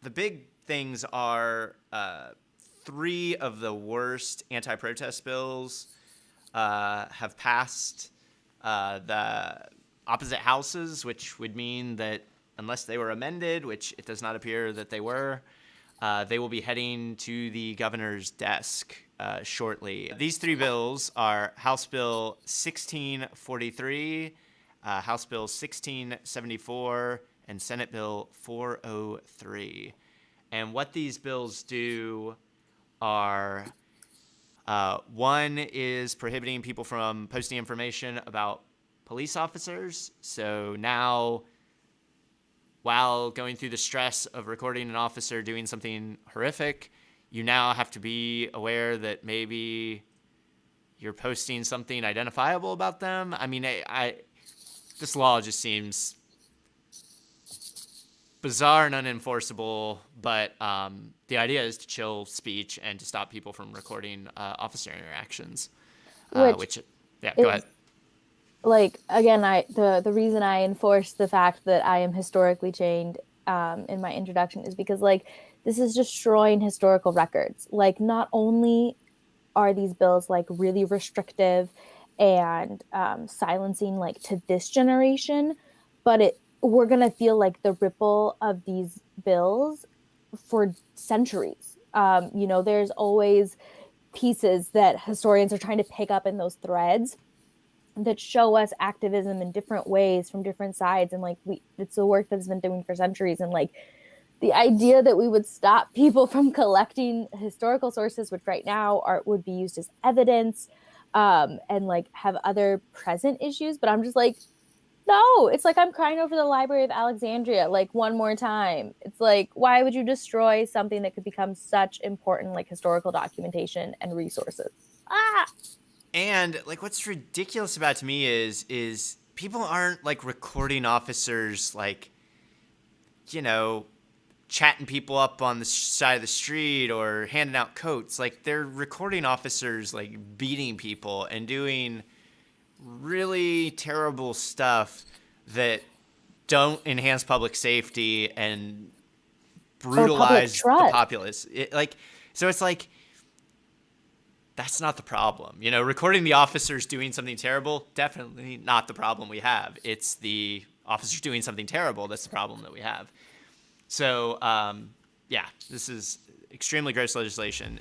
the big things are three of the worst anti-protest bills have passed the opposite houses, which would mean that unless they were amended, which it does not appear that they were, they will be heading to the governor's desk shortly. These three bills are House Bill 1643, House Bill 1674, and Senate Bill 403. And what these bills do are one is prohibiting people from posting information about police officers. So now, while going through the stress of recording an officer doing something horrific, you now have to be aware that maybe you're posting something identifiable about them. I mean, this law just seems bizarre and unenforceable, but the idea is to chill speech and to stop people from recording officer interactions. Which Yeah, go is ahead. like, again, the reason I enforce the fact that I am historically trained in my introduction is because like this is destroying historical records. Like, not only are these bills like really restrictive and silencing like to this generation, but we're gonna feel like the ripple of these bills for centuries. There's always pieces that historians are trying to pick up in those threads that show us activism in different ways from different sides, and like it's the work that's been doing for centuries. And like the idea that we would stop people from collecting historical sources, which right now would be used as evidence, and like have other present issues. But I'm just like, no, it's like I'm crying over the Library of Alexandria like one more time. It's like, why would you destroy something that could become such important like historical documentation and resources? Ah, And like, what's ridiculous about to me is people aren't like recording officers like, you know, chatting people up on the side of the street or handing out coats. Like, they're recording officers like beating people and doing really terrible stuff that don't enhance public safety and or public brutalize the trust. populace. So it's like, that's not the problem. You know, recording the officers doing something terrible, definitely not the problem we have. It's the officers doing something terrible that's the problem that we have. So, yeah, this is extremely gross legislation.